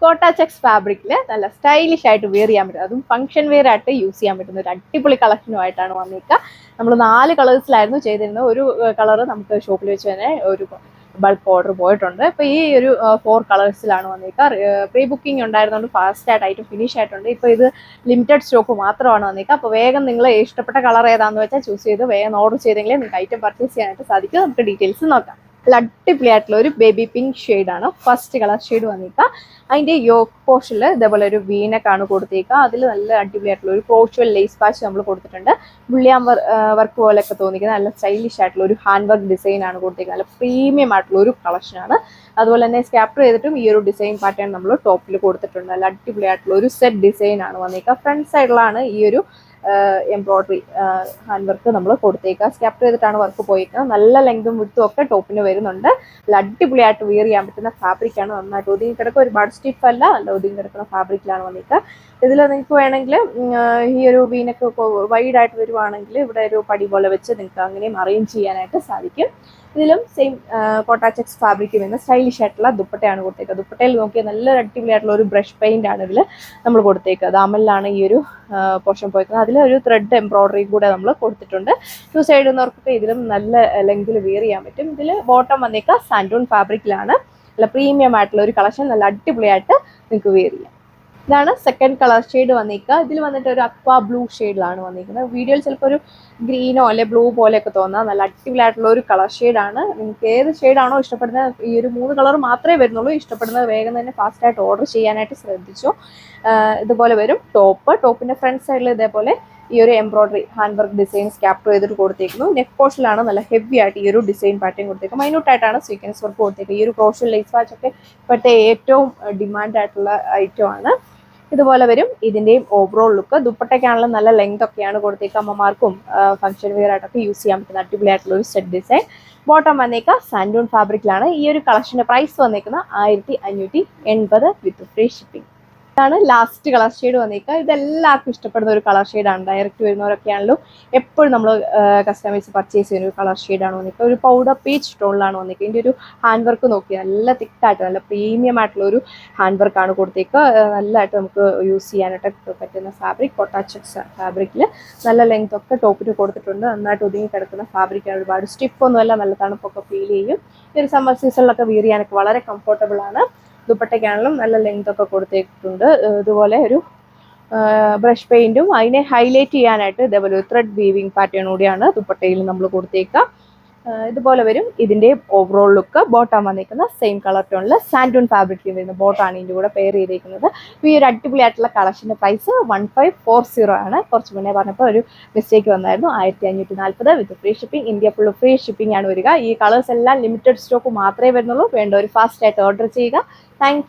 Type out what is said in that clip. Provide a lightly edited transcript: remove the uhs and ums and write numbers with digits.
കോട്ട ചെക്സ് ഫാബ്രിക്കിൽ നല്ല സ്റ്റൈലിഷ് ആയിട്ട് വെയർ ചെയ്യാൻ പറ്റും, അതും ഫംഗ്ഷൻ വെയർ ആയിട്ട് യൂസ് ചെയ്യാൻ പറ്റുന്ന ഒരു അടിപൊളി കളക്ഷനുമായിട്ടാണ് വന്നിരിക്കുക. നമ്മൾ 4 കളേഴ്സിലായിരുന്നു ചെയ്തിരുന്നത്. ഒരു കളർ നമുക്ക് ഷോപ്പിൽ വെച്ച് തന്നെ ഒരു ബൾക്ക് ഓർഡർ പോയിട്ടുണ്ട്. ഇപ്പോൾ ഈ ഒരു 4 കളേഴ്സിലാണ് വന്നിരിക്കുക. പ്രീ ബുക്കിംഗ് ഉണ്ടായിരുന്നുകൊണ്ട് ഫാസ്റ്റ് ആയിട്ട് ഫിനിഷ് ആയിട്ടുണ്ട്. ഇപ്പോൾ ഇത് ലിമിറ്റഡ് സ്റ്റോക്ക് മാത്രമാണ് വന്നിരിക്കുക. അപ്പോൾ വേഗം നിങ്ങൾ ഇഷ്ടപ്പെട്ട കളർ ഏതാണെന്ന് വെച്ചാൽ ചൂസ് ചെയ്ത് വേഗം ഓർഡർ ചെയ്തെങ്കിൽ നിങ്ങൾക്ക് ഐറ്റം പർച്ചേസ് ചെയ്യാനായിട്ട് സാധിക്കും. നമുക്ക് ഡീറ്റെയിൽസ് നോക്കാം. അടിപൊളിയായിട്ടുള്ള ഒരു ബേബി പിങ്ക് ഷെയ്ഡാണ് ഫസ്റ്റ് കളർ ഷെയ്ഡ് വന്നിരിക്കുക. അതിൻ്റെ യോക്ക് പോർഷനിൽ ഇതേപോലെ ഒരു വീനക്കാണ് കൊടുത്തേക്കുക. അതിൽ നല്ല അടിപൊളിയായിട്ടുള്ള ഒരു ക്രോഷ്വൽ ലേസ് പാച്ച് നമ്മൾ കൊടുത്തിട്ടുണ്ട്. ബുള്ളിയാൻ വർക്ക് പോലെയൊക്കെ തോന്നിക്കുന്നത് നല്ല സ്റ്റൈലിഷ് ആയിട്ടുള്ള ഒരു ഹാൻഡ് വർക്ക് ഡിസൈൻ ആണ് കൊടുത്തേക്കുന്നത്. നല്ല പ്രീമിയം ആയിട്ടുള്ള ഒരു കളക്ഷനാണ്. അതുപോലെ തന്നെ സ്കാപ്റ്റർ ചെയ്തിട്ടും ഈ ഒരു ഡിസൈൻ പാറ്റേൺ നമ്മൾ ടോപ്പിൽ കൊടുത്തിട്ടുണ്ട്. നല്ല അടിപൊളിയായിട്ടുള്ള ഒരു സെറ്റ് ഡിസൈൻ ആണ് വന്നിരിക്കുക. ഫ്രണ്ട് സൈഡിലാണ് ഈ ഒരു എംബ്രോയിഡറി ഹാൻഡ് വർക്ക് നമ്മൾ കൊടുത്തേക്കുക. സ്കാപ്റ്റർ ചെയ്തിട്ടാണ് വർക്ക് പോയിരിക്കുന്നത്. നല്ല ലെങ്തും വിട്ടും ഒക്കെ ടോപ്പിന് വരുന്നുണ്ട്. നല്ല അടിപൊളിയായിട്ട് വെയർ ചെയ്യാൻ പറ്റുന്ന ഫാബ്രിക്കാണ്. നന്നായിട്ട് ഒതുങ്ങി കിടക്കുക, ഒരുപാട് സ്റ്റിഫ് അല്ല, നല്ല ഒതുങ്ങി കിടക്കുന്ന ഫാബ്രിക്കിലാണ് വന്നിരിക്കുക. ഇതിൽ നിങ്ങൾക്ക് വേണമെങ്കിൽ ഈ ഒരു വീനൊക്കെ വൈഡായിട്ട് വരുവാണെങ്കിൽ ഇവിടെ ഒരു പടി പോലെ വെച്ച് നിങ്ങൾക്ക് അങ്ങനെയും അറേഞ്ച് ചെയ്യാനായിട്ട് സാധിക്കും. ഇതിലും സെയിം കോട്ട ചെക്സ് ഫാബ്രിക് വരുന്ന സ്റ്റൈലിഷ് ആയിട്ടുള്ള ദുപ്പട്ടയാണ് കൊടുത്തേക്കുന്നത്. ദുപ്പട്ടയിൽ നോക്കിയാൽ നല്ല അടിപൊളിയായിട്ടുള്ള ഒരു ബ്രഷ് പെയിന്റ് ആണ് ഇതിൽ നമ്മൾ കൊടുത്തേക്കുക. ദാമലിലാണ് ഈ ഒരു പോർഷൻ പോയിരിക്കുന്നത്. അതിൽ ഒരു ത്രെഡ് എംബ്രോയിഡറി കൂടെ നമ്മൾ കൊടുത്തിട്ടുണ്ട്. 2 സൈഡിൽ നിന്നവർക്കൊക്കെ ഇതിലും നല്ല ലെങ്തിൽ വെയർ ചെയ്യാൻ പറ്റും. ഇതിൽ ബോട്ടം വന്നേക്കുക സാൻഡൂൺ ഫാബ്രിക്കിലാണ്. നല്ല പ്രീമിയം ആയിട്ടുള്ള ഒരു കളക്ഷൻ, നല്ല അടിപൊളിയായിട്ട് നിങ്ങൾക്ക് വെയർ ചെയ്യാം. ഇതാണ് സെക്കൻഡ് കളർ ഷെയ്ഡ് വന്നിരിക്കുക. ഇതിൽ വന്നിട്ട് ഒരു അക്വാ ബ്ലൂ ഷെയ്ഡിലാണ് വന്നിരിക്കുന്നത്. വീഡിയോയിൽ ചിലപ്പോൾ ഒരു ഗ്രീനോ അല്ലെ ബ്ലൂ പോലെയൊക്കെ തോന്നാം. നല്ല അടിപൊളിയായിട്ടുള്ള ഒരു കളർ ഷെയ്ഡാണ്. നിങ്ങൾക്ക് ഏത് ഷെയ്ഡാണോ ഇഷ്ടപ്പെടുന്നത്, ഈ ഒരു 3 കളർ മാത്രമേ വരുന്നുള്ളൂ. ഇഷ്ടപ്പെടുന്നത് വേഗം തന്നെ ഫാസ്റ്റായിട്ട് ഓർഡർ ചെയ്യാനായിട്ട് ശ്രദ്ധിച്ചു. ഇതുപോലെ വരും ടോപ്പിൻ്റെ ഫ്രണ്ട് സൈഡിൽ ഇതേപോലെ ഈ ഒരു എംബ്രോയിഡറി ഹാൻഡ് വർക്ക് ഡിസൈൻ ക്യാപ്റ്റർ ചെയ്തിട്ട് കൊടുത്തേക്കുന്നു. നെക്ക് പോർഷനിലാണ് നല്ല ഹെവി ആയിട്ട് ഈ ഒരു ഡിസൈൻ പാറ്റേൺ കൊടുത്തേക്കും. മൈന്യൂട്ടായിട്ടാണ് സീക്വൻസ് വർക്ക് കൊടുത്തേക്കുക. ഈ ഒരു ക്രോഷ്യൽ ലേസ് വാച്ച് ഒക്കെ ഇപ്പോഴത്തെ ഏറ്റവും ഡിമാൻഡ് ആയിട്ടുള്ള ഐറ്റം ആണ്. ഇതുപോലെ വരും ഇതിൻ്റെയും ഓവറോൾ ലുക്ക്. ദുപ്പട്ടയ്ക്കാണെങ്കിലും നല്ല ലെങ്ത് ഒക്കെയാണ് കൊടുത്തേക്കുക. അമ്മമാർക്കും ഫംഗ്ഷൻ വെയർ ആയിട്ടൊക്കെ യൂസ് ചെയ്യാൻ പറ്റുന്ന അടിപൊളിയായിട്ടുള്ള ഒരു സെറ്റ് ഡിസൈൻ. ബോട്ടം വന്നേക്കുക സാൻഡൂൺ ഫാബ്രിക്കിലാണ്. ഈ ഒരു കളക്ഷൻ്റെ പ്രൈസ് വന്നേക്കുന്നത് 1580 വിത്ത് ഫ്രീ ഷിപ്പിംഗ്. ഇതാണ് ലാസ്റ്റ് കളർ ഷെയ്ഡ് വന്നിരിക്കുക. ഇതെല്ലാവർക്കും ഇഷ്ടപ്പെടുന്ന ഒരു കളർ ഷെയ്ഡാണ്. ഡയറക്റ്റ് വരുന്നവരൊക്കെ ആണല്ലോ എപ്പോഴും നമ്മൾ കസ്റ്റമൈസ് പർച്ചേസ് ചെയ്യുന്ന ഒരു കളർ ഷെയ്ഡാണ് വന്നിരിക്കുക. ഒരു പൗഡർ പീച്ച് ടോണിലാണ് വന്നിരിക്കുക. ഇതിൻ്റെ ഒരു ഹാൻഡ് വർക്ക് നോക്കിയാൽ നല്ല തിക്കായിട്ട് നല്ല പ്രീമിയം ആയിട്ടുള്ള ഒരു ഹാൻഡ് വർക്കാണ് കൊടുത്തേക്കുക. നല്ലതായിട്ട് നമുക്ക് യൂസ് ചെയ്യാനായിട്ട് പറ്റുന്ന ഫാബ്രിക് കോട്ട ചെക്സ് ഫാബ്രിക്കിൽ നല്ല ലെങ്ത് ഒക്കെ ടോപ്പിന് കൊടുത്തിട്ടുണ്ട്. നന്നായിട്ട് ഒതുങ്ങി കിടക്കുന്ന ഫാബ്രിക്കാണ്. ഒരുപാട് സ്റ്റിഫൊന്നുമല്ല, നല്ല തണുപ്പൊക്കെ ഫീൽ ചെയ്യും. ഈ ഒരു സമ്മർ സീസണിലൊക്കെ വെയർ ചെയ്യാനൊക്കെ വളരെ കംഫർട്ടബിൾ ആണ്. ദുപ്പട്ടയ്ക്കാണെങ്കിലും നല്ല ലെങ്ത് ഒക്കെ കൊടുത്തിട്ടുണ്ട്. ഇതുപോലെ ഒരു ബ്രഷ് പെയിന്റും അതിനെ ഹൈലൈറ്റ് ചെയ്യാനായിട്ട് ഇതേപോലെ ഒരു ത്രെഡ് വീവിങ് പാറ്റേൺ കൂടിയാണ് ദുപ്പട്ടയിൽ നമ്മൾ കൊടുത്തേക്കുക. ഇതുപോലെ വരും ഇതിൻ്റെ ഓവറോൾ ലുക്ക്. ബോട്ടം വന്നിരിക്കുന്ന സെയിം കളർ ടോണിൽ സാൻഡൂൺ ഫാബ്രിക്കിൽ വരുന്ന ബോട്ടാണ് ഇതിൻ്റെ കൂടെ പെയർ ചെയ്തേക്കുന്നത്. ഈ ഒരു അടിപൊളിയായിട്ടുള്ള കളക്ഷൻ്റെ പ്രൈസ് 1540 ആണ്. കുറച്ച് മുന്നേ പറഞ്ഞപ്പോൾ ഒരു മിസ്റ്റേക്ക് വന്നായിരുന്നു. 1540 വിത്ത് free shipping. India full free shipping ആണ് വരിക. ഈ കളേഴ്സ് എല്ലാം ലിമിറ്റഡ് സ്റ്റോക്ക് മാത്രമേ വരുന്നുള്ളൂ. വേണ്ട ഒരു ഫാസ്റ്റ് ആയിട്ട് ഓർഡർ ചെയ്യുക. താങ്ക്